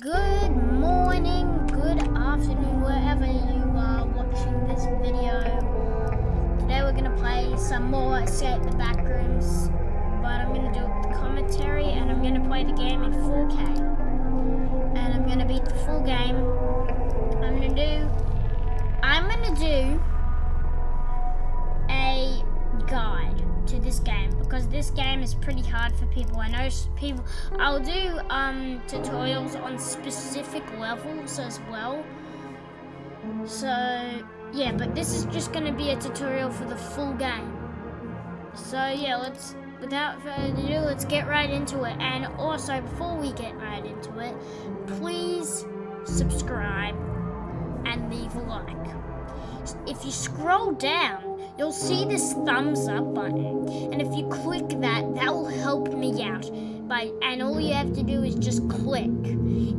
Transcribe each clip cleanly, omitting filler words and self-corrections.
Good morning, good afternoon, wherever you are watching this video. Today we're going to play some more Escape the Backrooms, but I'm going to do it with commentary, and I'm going to play the game in 4K. And I'm going to beat the full game. I'm going to do a guide to this game, because this game is pretty hard for people. I know people, I'll do tutorials on specific levels as well. So yeah, but this is just going to be a tutorial for the full game. So yeah, without further ado, let's get right into it. And also, before we get right into it, please subscribe and leave a like. If you scroll down, you'll see this thumbs up button, and if you click that, that will help me out. And all you have to do is just click.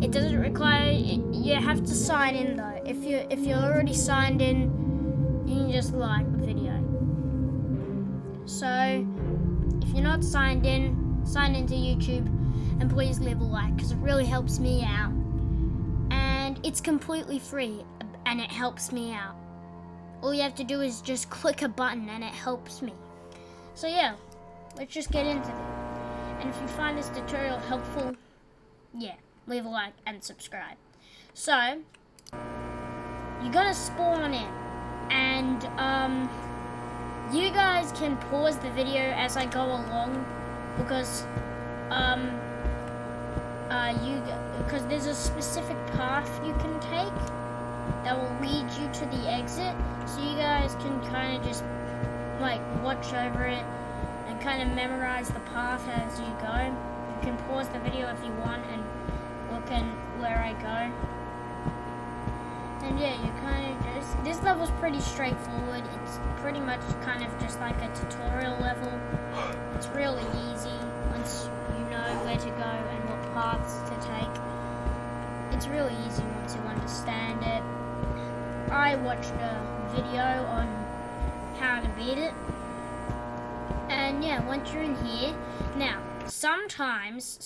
It doesn't require, you have to sign in though. If you're already signed in, you can just like the video. So if you're not signed in, sign into YouTube, and please leave a like, because it really helps me out. And it's completely free, and it helps me out. All you have to do is just click a button and it helps me. So yeah, let's just get into it. And if you find this tutorial helpful, yeah, leave a like and subscribe. So, you gotta spawn in. And you guys can pause the video as I go along, because because there's a specific path you can take that will lead you to the exit, so you guys can kind of just like watch over it and kind of memorize the path as you go. You can pause the video if you want and look at where I go. And yeah, you kind of just, this level's pretty straightforward. It's pretty much kind of just like a tutorial level. It's really easy once you know where to go and what paths to take. It's really easy once you understand it. I watched a video on how to beat it. And yeah, once you're in here, now sometimes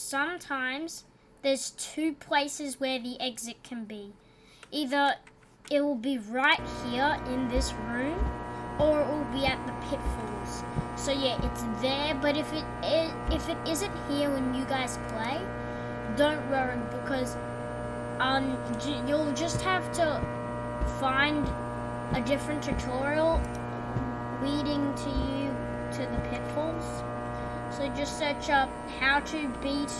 there's two places where the exit can be. Either it will be right here in this room, or it will be at the pitfalls. So yeah, it's there, but if it isn't here when you guys play, don't worry, because you'll just have to find a different tutorial leading to you to the pitfalls. So just search up how to beat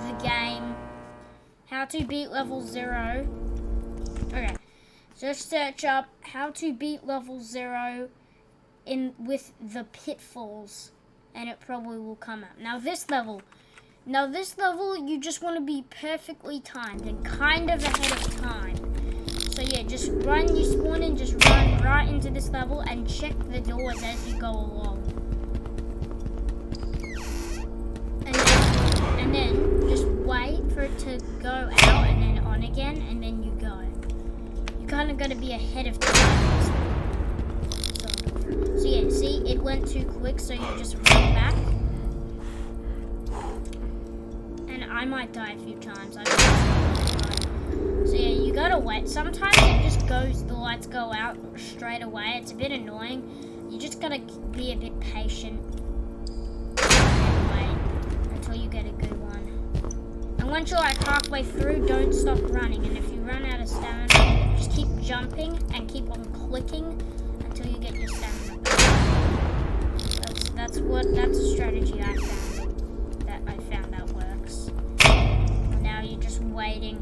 the game, how to beat level 0. Okay, just search up how to beat level 0 with the pitfalls, and it probably will come up. Now this level, you just want to be perfectly timed and kind of ahead of time. So yeah, just run, you spawn in, just run right into this level and check the doors as you go along. And then just wait for it to go out and then on again, and then you go. You kind of got to be ahead of time. So yeah, see, it went too quick, so you just run back. And I might die a few times. So yeah, you gotta wait. Sometimes it just goes, the lights go out straight away. It's a bit annoying. You just gotta be a bit patient and wait until you get a good one. And once you're like halfway through, don't stop running. And if you run out of stamina, just keep jumping and keep on clicking until you get your stamina back. That's a strategy I found that works. And now you're just waiting.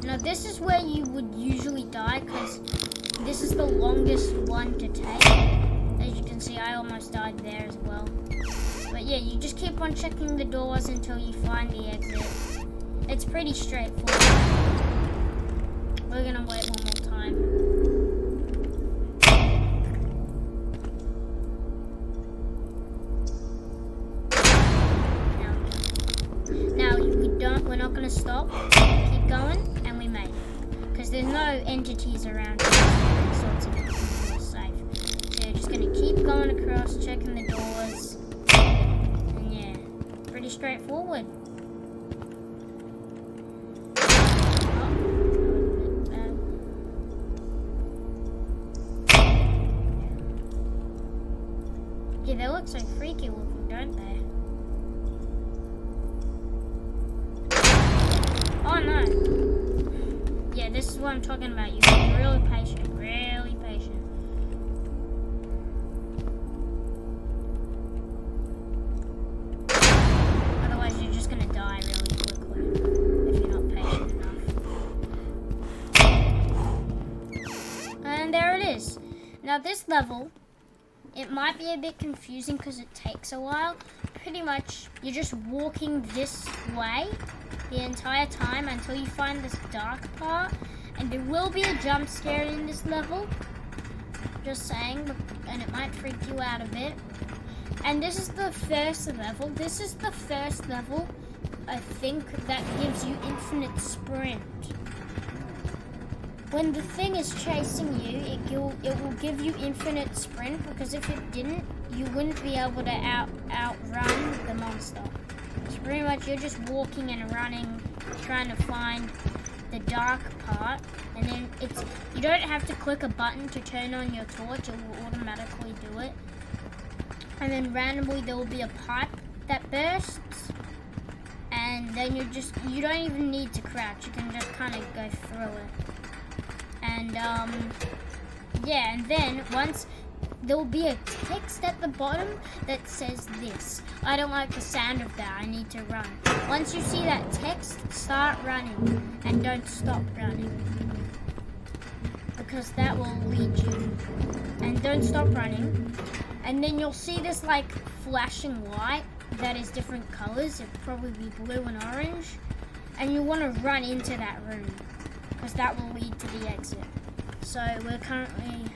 Now this is where you would usually die, because this is the longest one to take. As you can see, I almost died there as well. But yeah, you just keep on checking the doors until you find the exit. It's pretty straightforward. We're gonna wait one more time. Now we're not gonna stop. Keep going. Made it, because there's no entities around here, so it's a bit more safe. So you're just going to keep going straightforward. Yeah, they look so freaky looking, don't they? Oh no. Yeah, this is what I'm talking about. You gotta be really patient, really patient. Otherwise, you're just gonna die really quickly if you're not patient enough. And there it is. Now this level, it might be a bit confusing because it takes a while. Pretty much, you're just walking this way the entire time until you find this dark part. And there will be a jump scare in this level. Just saying, and it might freak you out a bit. And this is the first level. This is the first level, I think, that gives you infinite sprint. When the thing is chasing you, it will give you infinite sprint, because if it didn't, you wouldn't be able to outrun the monster. So pretty much you're just walking and running, trying to find the dark part, and then you don't have to click a button to turn on your torch, it will automatically do it. And then randomly there will be a pipe that bursts, and then you don't even need to crouch, you can just kind of go through it. And yeah, and then once there will be a text at the bottom that says this. I don't like the sound of that, I need to run. Once you see that text, start running and don't stop running, because that will lead you. And don't stop running. And then you'll see this like flashing light that is different colors. It'll probably be blue and orange. And you want to run into that room, because that will lead to the exit. So we're currently,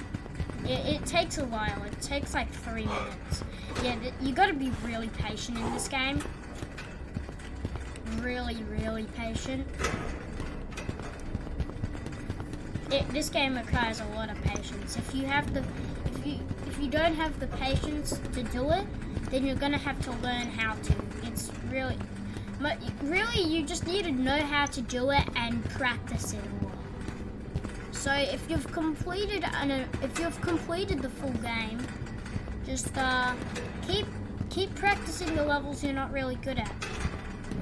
it takes a while. It takes like 3 minutes. Yeah, you got to be really patient in this game. Really, really patient. This game requires a lot of patience. If you don't have the patience to do it, then you're gonna have to learn how to. It's really, you just need to know how to do it and practice it a lot. So if you've completed the full game, just keep practicing the levels you're not really good at.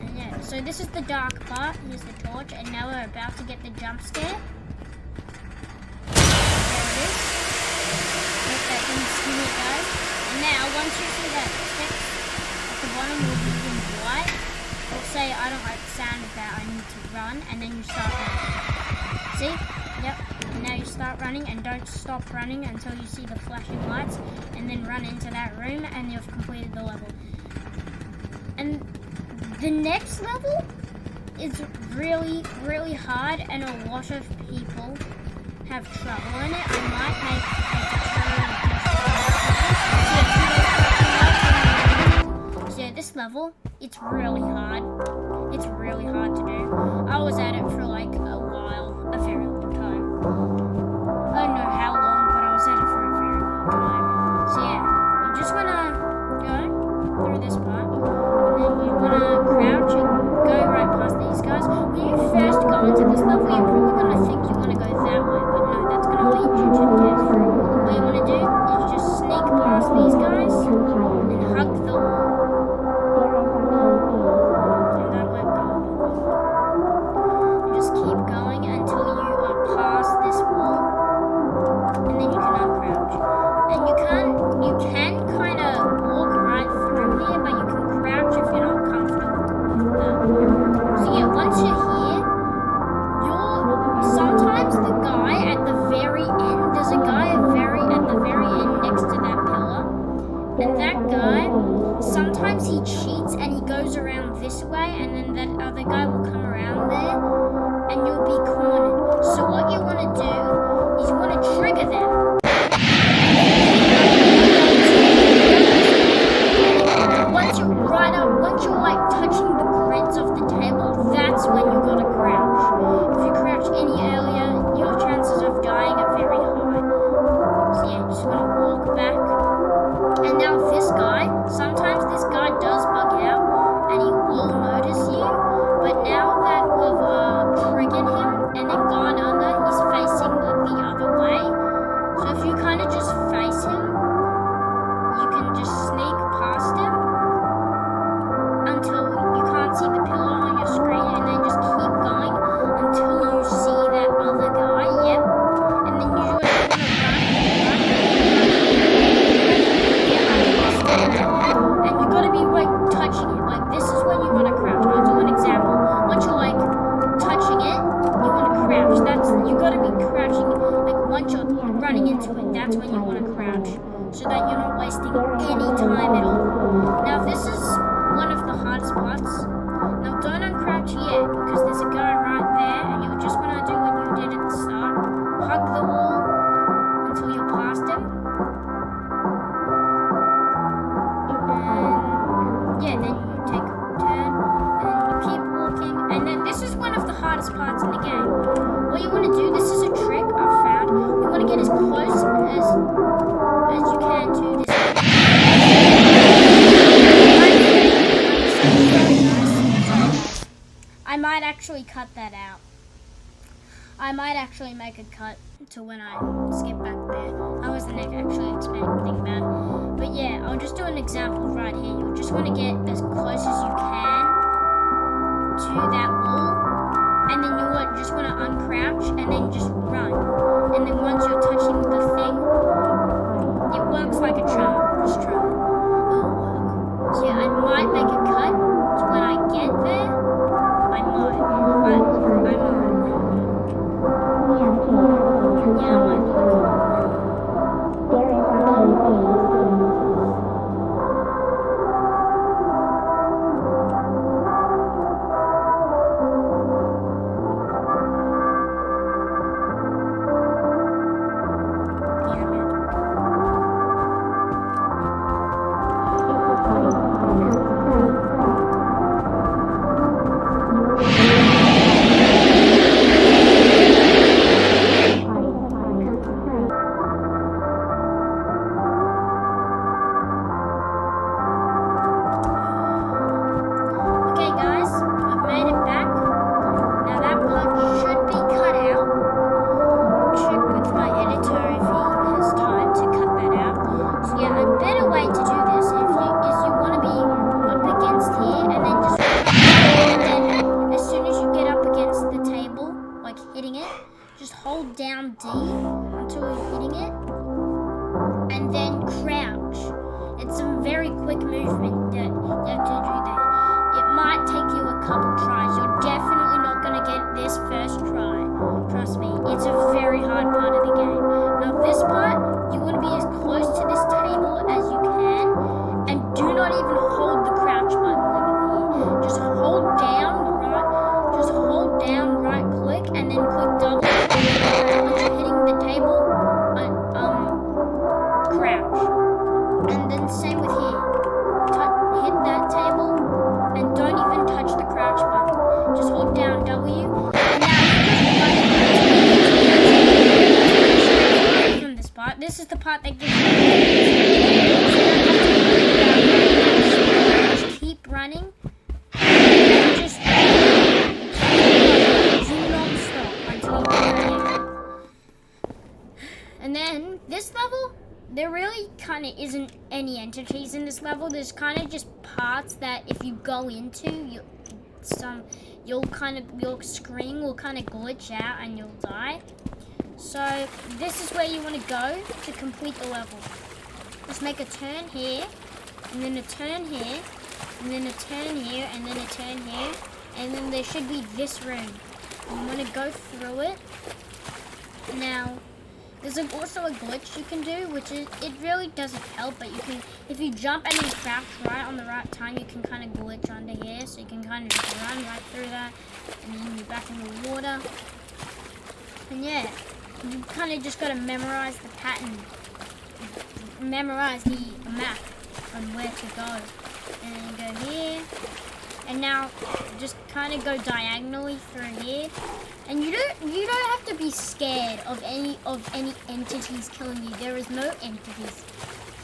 And yeah, so this is the dark part. Here's the torch, and now we're about to get the jump scare. Guys. And now, once you see that text at the bottom will be in white, it'll say, I don't like the sound of that, I need to run, and then you start running. See? Yep. And now you start running, and don't stop running until you see the flashing lights, and then run into that room, and you've completed the level. And the next level is really, really hard, and a lot of people have trouble in it. I might make a tutorial. So yeah, this level, it's really hard. It's really hard to do. I was at it for like a while, a very long time. I don't know how long, but I was at it for a very long time. So yeah, you just wanna go through this part, and then you wanna crouch and go right past these guys. When you first go into this level, you're probably gonna think you wanna go that way, but no, that's gonna lead you to death. What you wanna do is just sneak past these guys and hug the wall. And don't let go. And just keep running into it, that's when you want to crouch, so that you're not wasting any time at all. Now this is one of the hardest parts. Now don't uncrouch yet, because there's a guy right there, and you'll just want to do what you did at the start. Hug the wall until you're past him. And yeah, then you take a turn, and you keep walking. And then this is one of the hardest parts in the game. What you want to do, this is a trick I've found. You want to get as close as you can to this. I might actually cut that out. I might actually make a cut to when I skip back there. I wasn't actually expecting that. But yeah, I'll just do an example right here. You'll just want to get as close as you can to that wall. And then you just want to uncrouch and then just run. And then once you're touching the thing, it works like a charm. Just try it. It'll work. So yeah, I might make a cut to when I get there. I might. Yeah, I might. Just hold down D until you're hitting it, and then crouch. It's a very quick movement that you have to do there. It might take you a couple tries. You're definitely not going to get this first try. Trust me, it's a very hard part of the game. Now this part, you want to be as close to this table as you can, and do not even hold the crouch button when you're here. Just hold down right click, and then click double. Once you're hitting the table, crouch. And then same with here. Hit that table, and don't even touch the crouch button. Just hold down W, and now from this part. This is the part that gives you. Just keep running. And then this level, there really kind of isn't any entities in this level. There's kind of just parts that if you go into, your screen will kind of glitch out and you'll die. So this is where you want to go to complete the level. Just make a turn here, and then a turn here, and then a turn here, and then a turn here, and then there should be this room. You want to go through it. Now, there's also a glitch you can do, which is, it really doesn't help, but you can, if you jump and then crouch right on the right time, you can kind of glitch under here, so you can kind of just run right through that, and then you're back in the water. And yeah, you kind of just got to memorize the pattern, memorize the map on where to go, and then go here. And now, just kind of go diagonally through here, and you don't have to be scared of any entities killing you. There is no entities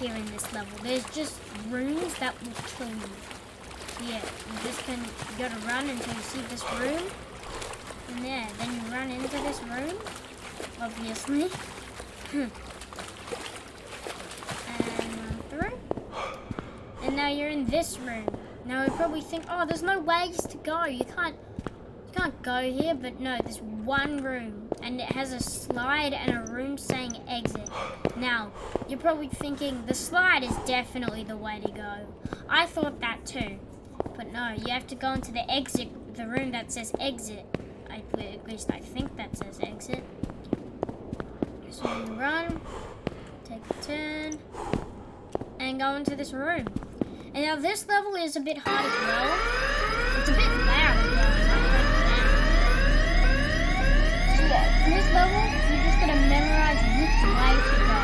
here in this level. There's just rooms that will kill you. Yeah, you gotta run until you see this room, and yeah, then you run into this room, obviously, and run through, and now you're in this room. Now we probably think, oh, there's no ways to go. You can't go here, but no, there's one room, and it has a slide and a room saying exit. Now, you're probably thinking the slide is definitely the way to go. I thought that too, but no, you have to go into the exit, the room that says exit. At least I think that says exit. So you run, take a turn, and go into this room. And now this level is a bit hard as well. It's a bit loud as well. So yeah, for this level, you're just gonna memorize which way to go.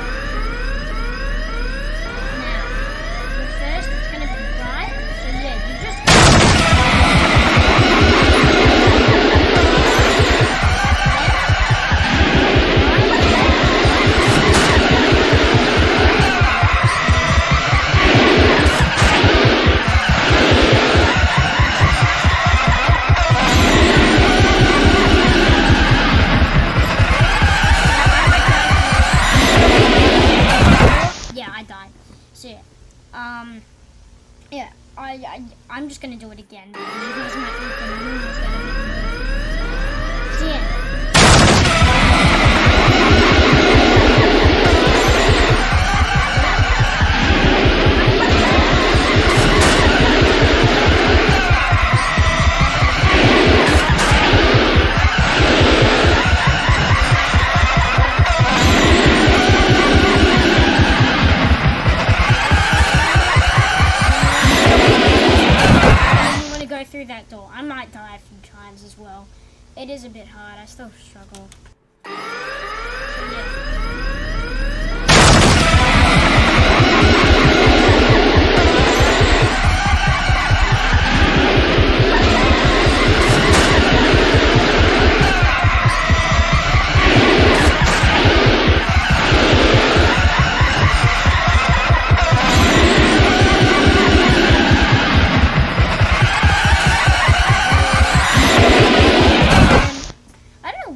Now, the first it's gonna be right. So yeah, you just I'm just gonna do it again because you guys might need to memorize that a bit more. So yeah. Through that door. I might die a few times as well. It is a bit hard. I still struggle. So yeah.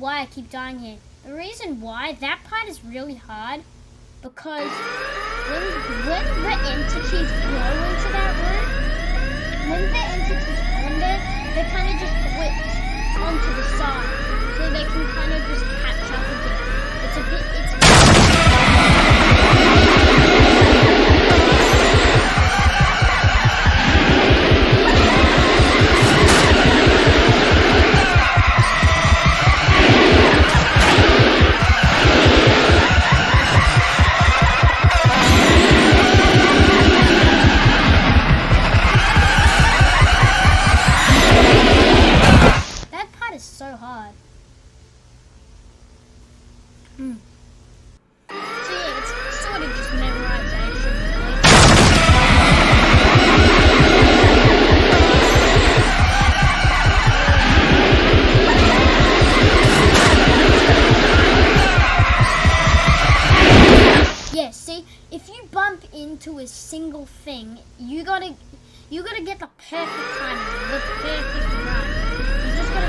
I keep dying here. The reason why that part is really hard because when the entities go into that room, when the entities go in there, they kind of just glitch onto the side, so they can kind of just catch up a bit. It's a bit. So hard. So yeah, it's sort of just memorization, really. Yeah, see, if you bump into a single thing, you gotta get the perfect timing, the perfect run. You just gotta.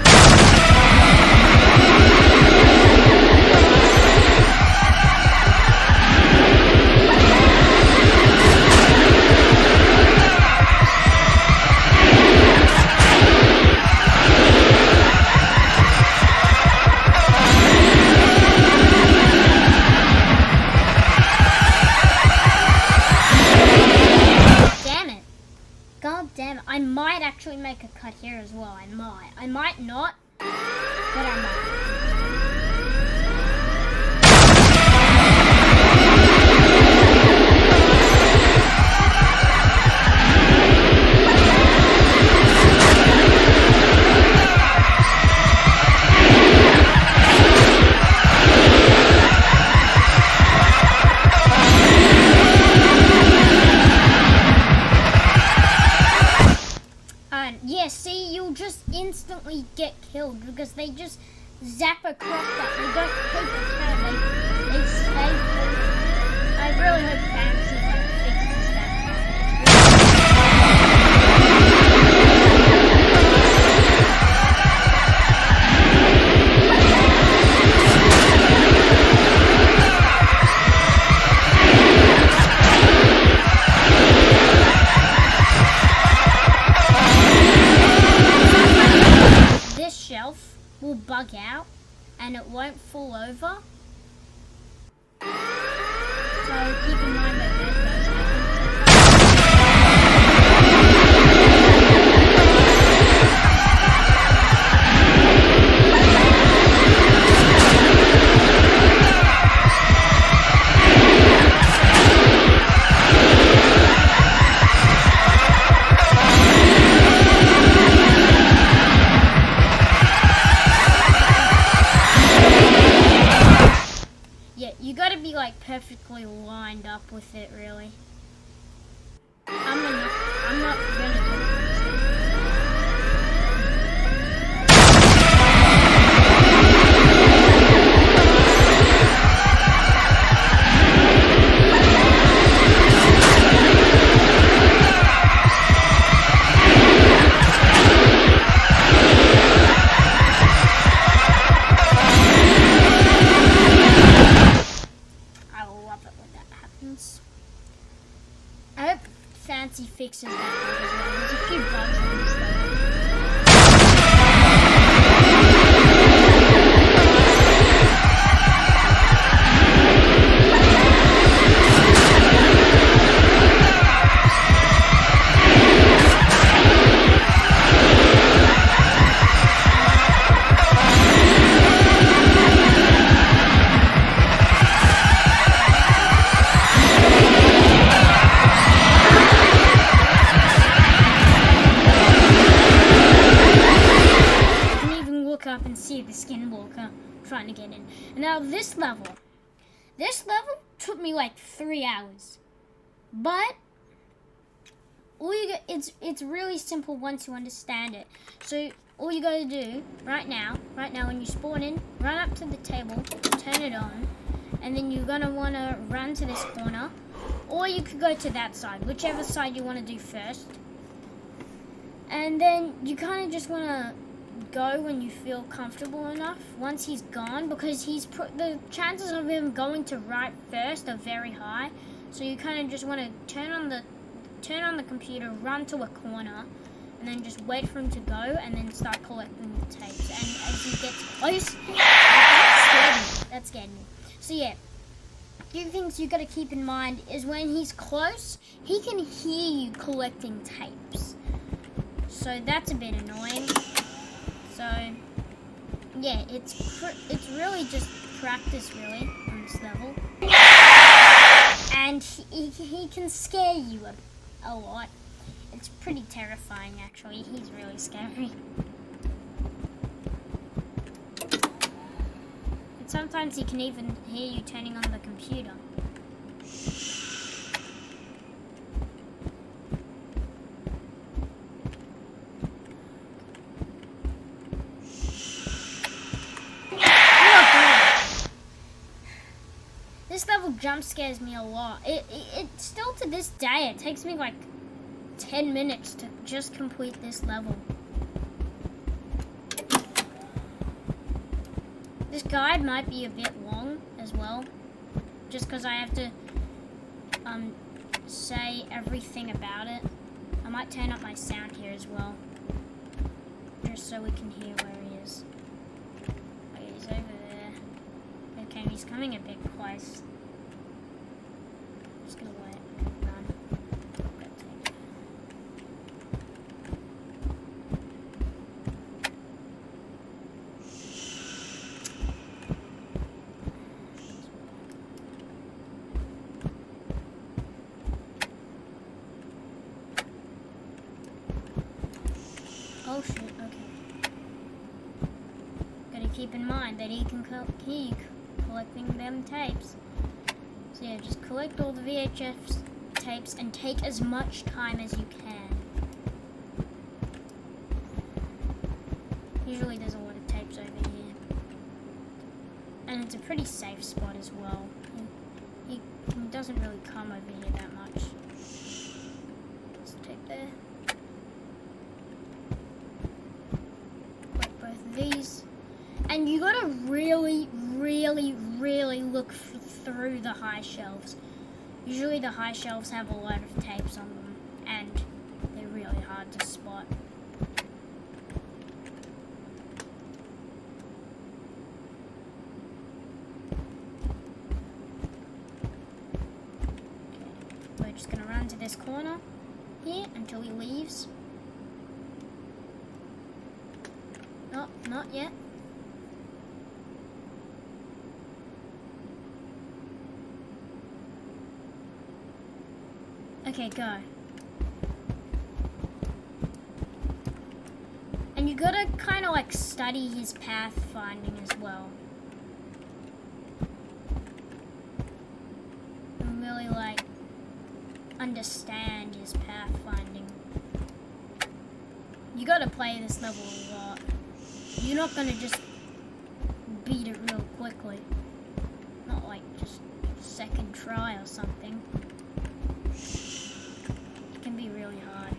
God damn it. I might actually make a cut here as well. I might not, but I might. Yeah, see, you'll just instantly get killed because they just zap across that. They don't take a turn. They stay forward. I really hope Fantasy fixes that will bug out and it won't fall over. So keep in mind that that does happen. perfectly lined up with it, really. I'm not gonna do it. I hope Fancy fixes that bug as well. There's a few bugs on this level. Up and see the skinwalker trying to get in. And now this level took me like 3 hours, but it's really simple once you understand it. So all you gotta do right now when you spawn in, run up to the table, turn it on, and then you're gonna want to run to this corner, or you could go to that side, whichever side you want to do first. And then you kind of just want to go when you feel comfortable enough once he's gone, because the chances of him going to right first are very high. So you kind of just want to turn on the computer, run to a corner, and then just wait for him to go, and then start collecting the tapes. And as he gets close, that scared me. So yeah, a few things you got to keep in mind is when he's close, he can hear you collecting tapes. So that's a bit annoying. So, yeah, it's really just practice, really, on this level. And he can scare you a lot. It's pretty terrifying, actually. He's really scary. And sometimes he can even hear you turning on the computer. This level jump scares me a lot. It still to this day, it takes me like 10 minutes to just complete this level. This guide might be a bit long as well, just because I have to say everything about it. I might turn up my sound here as well, just so we can hear where he is. Okay, he's over there. Okay, he's coming a bit close. Just gonna wait and run. Oh shit, okay. Gotta keep in mind that he can keep collecting them tapes. So yeah, just collect all the VHS tapes and take as much time as you can. Usually there's a lot of tapes over here. And it's a pretty safe spot as well. He doesn't really come over here that much. There's a tape there. Collect both of these. And you gotta really, really, really look through the high shelves. Usually the high shelves have a lot of tapes on them, and they're really hard to spot. Okay. We're just gonna run to this corner here until he leaves. Oh, not yet. Okay, go. And you gotta kind of like study his path finding as well. understand is pathfinding. You gotta play this level a lot. You're not gonna just beat it real quickly. Not like just second try or something. It can be really hard.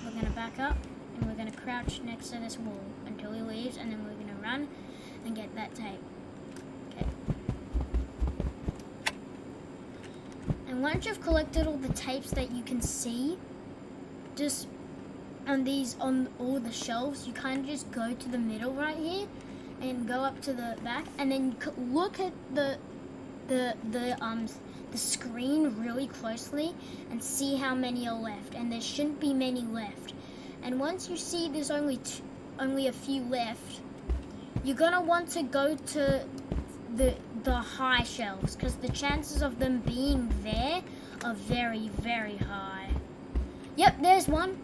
We're gonna back up, and we're gonna crouch next to this wall until he leaves, and then we're gonna run and get that tape. Okay. And once you've collected all the tapes that you can see, just on all the shelves, you kind of just go to the middle right here and go up to the back, and then look at the screen really closely and see how many are left, and there shouldn't be many left. And once you see there's only a few left, you're gonna want to go to the high shelves, because the chances of them being there are very, very high. Yep, there's one.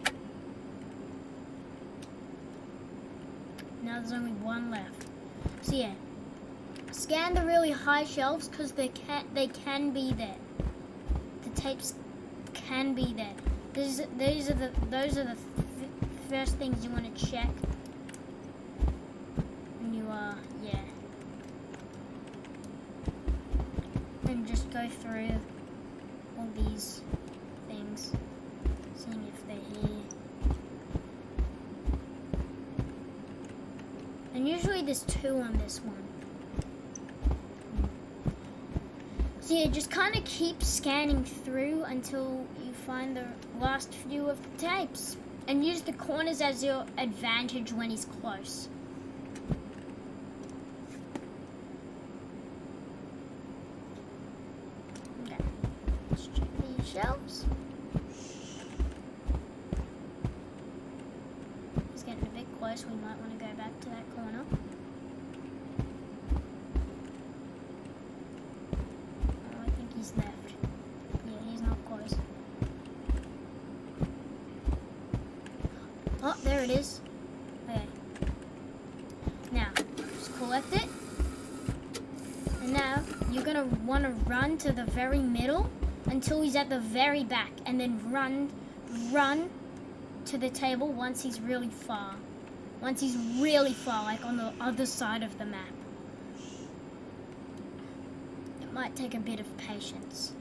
Now there's only one left. So yeah, scan the really high shelves, because they can be there. The tapes can be there. Those are the first things you want to check. And you yeah. And just go through all these things, seeing if they're here. And usually there's 2 on this one. So yeah, just kind of keep scanning through until you find the last few of the tapes. And use the corners as your advantage when he's close. Okay, let's check these shelves. He's getting a bit close, we might want to go back to that corner. Left. Yeah, he's not close. Oh, there it is. Okay. Now, just collect it. And now, you're going to want to run to the very middle until he's at the very back. And then run to the table once he's really far. Once he's really far, like on the other side of the map. Might take a bit of patience.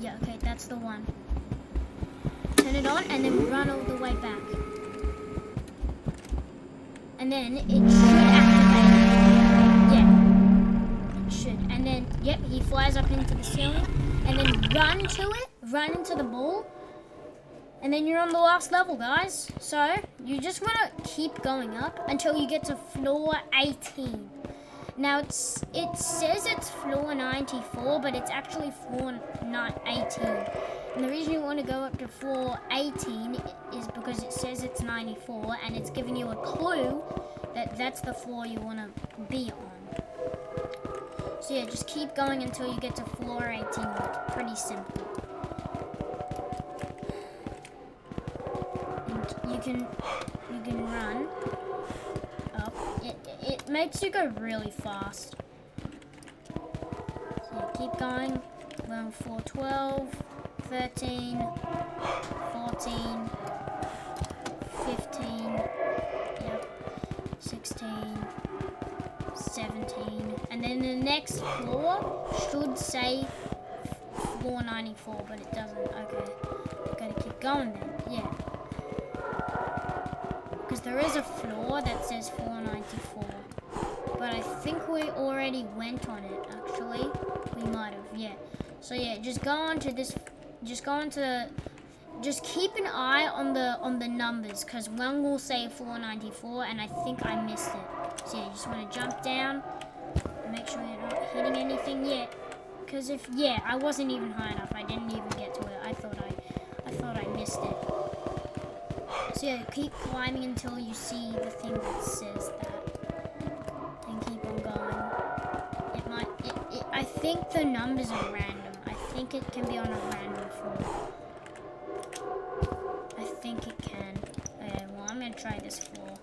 Yeah, okay, that's the one. Turn it on and then run all the way back. And then it should activate. Yeah, it should. And then, yep, he flies up into the ceiling. And then run to it, run into the ball. And then you're on the last level, guys. So, you just want to keep going up until you get to floor 18. Now, it says it's floor 94, but it's actually floor 18. And the reason you want to go up to floor 18 is because it says it's 94, and it's giving you a clue that that's the floor you want to be on. So yeah, just keep going until you get to floor 18. It's pretty simple. And you can run up. It makes you go really fast. So you keep going. We're on floor 12, 13, 14, 15, yep, 16, 17, and then the next floor should say floor 94, but it doesn't. Okay, gotta keep going then, yeah. Because there is a floor that says floor 94, but I think we already went on it, actually. We might have, yeah. So yeah, just go on to this, just keep an eye on the numbers, because one will say floor 94, and I think I missed it. So yeah, you just want to jump down and make sure you're not hitting anything yet. Because I wasn't even high enough. I didn't even get to it. I thought I missed it. So yeah, keep climbing until you see the thing that says that. And keep on going. I think the numbers are random. I think it can be on a random floor. I think it can. Okay, well, I'm gonna try this floor.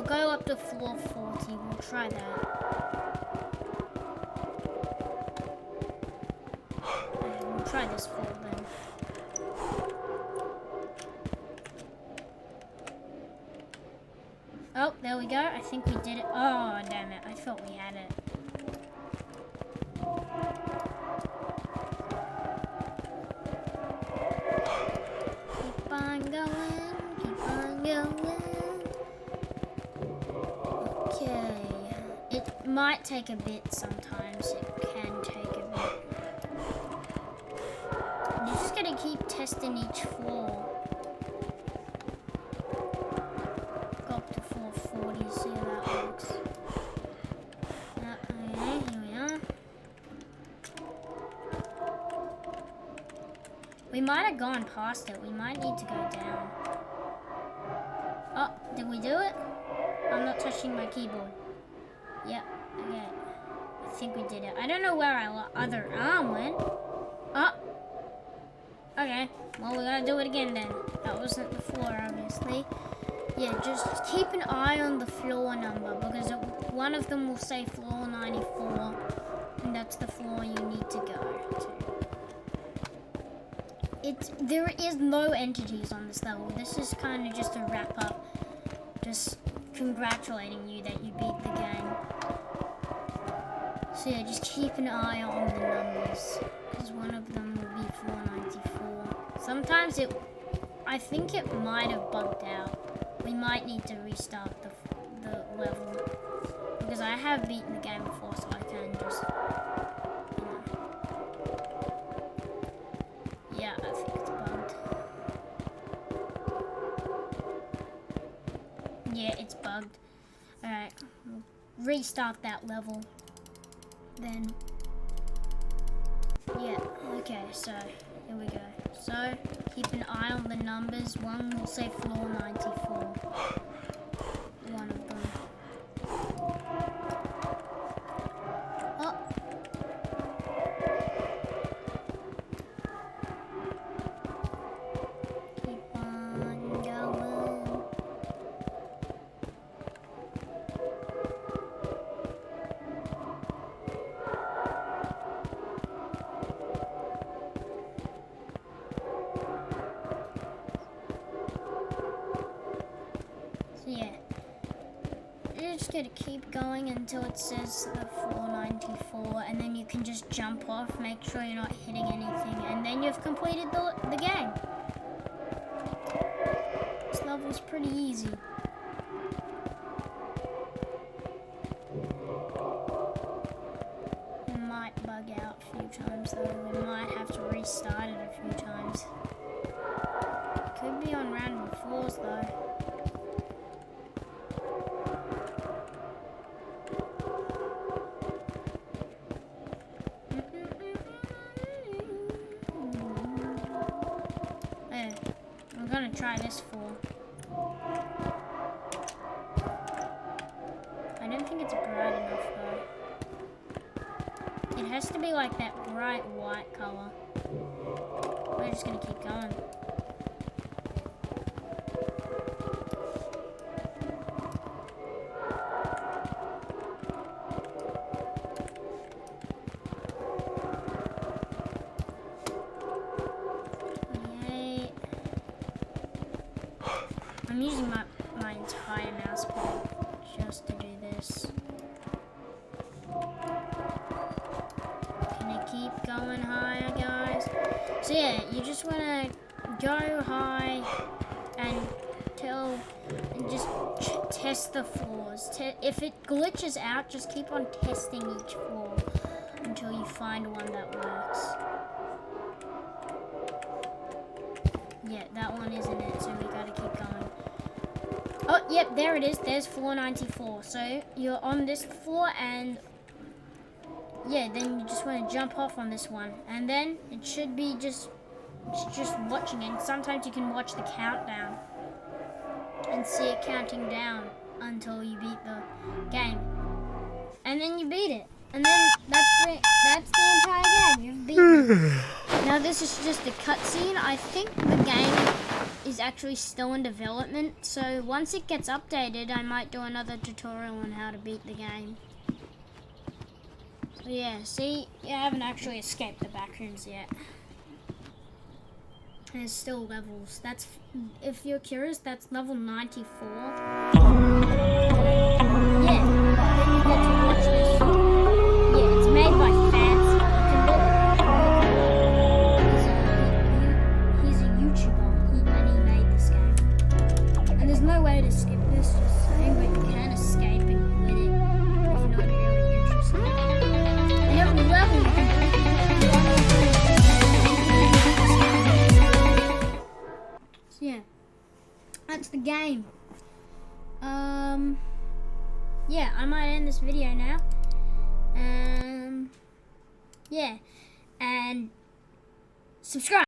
go up to floor 40. We'll try that. Okay, we'll try this floor then. Oh, there we go. I think we did it. Oh, damn it. I thought we had it. Keep on going. Keep on going. Okay. It might take a bit sometimes. It can take a bit. You're just going to keep testing each floor. See how that works. Okay, here we are. We might have gone past it. We might need to go down. Oh, did we do it? I'm not touching my keyboard. Yep, okay. I think we did it. I don't know where our other arm went. Oh! Okay, well, we gotta do it again then. That wasn't the floor, obviously. Yeah, just keep an eye on the floor number because one of them will say floor 94 and that's the floor you need to go to. There is no entities on this level. This is kind of just a wrap up, just congratulating you that you beat the game. So yeah, just keep an eye on the numbers because one of them will be floor 94. Sometimes I think it might have bugged out. We might need to restart the level because I have beaten the game before, so I can just, you know. Yeah, I think it's bugged. Yeah, it's bugged. Alright, we'll restart that level. Then, yeah, okay, so here we go. So, keep an eye on the numbers. One will say floor 94. One of them. Oh. Keep on going. Yeah, you're just gonna keep going until it says the floor 94, and then you can just jump off, make sure you're not hitting anything, and then you've completed the game. This level's pretty easy. It might bug out a few times though, we might have to restart it a few times. Could be on random floors though. I'm gonna try this floor. I don't think it's bright enough though. It has to be like that bright white color. We're just gonna keep going. I'm using my entire mouse pad just to do this. Can I keep going higher, guys? So yeah, you just want to go high and just test the floors. If it glitches out, just keep on testing each floor until you find one that works. Yeah, that one isn't it, so we gotta keep going. Oh, yep, there it is. There's floor 94. So you're on this floor and yeah, then you just want to jump off on this one. And then it should be just watching it. And sometimes you can watch the countdown and see it counting down until you beat the game. And then you beat it. And then that's the entire game. You've beaten it. Now this is just a cutscene. I think the game is actually still in development, so once it gets updated, I might do another tutorial on how to beat the game. So yeah, see, I haven't actually escaped the backrooms yet. There's still levels. That's, if you're curious, that's level 94. Yeah, then you get to watch this. Yeah, it's made by Fancy. He's a YouTuber, and he made this game. And there's no way to skip this, just saying, but you can escape and quit it if you're not really interested. And every level you can yeah, that's the game. Yeah, I might end this video now. Yeah, and subscribe.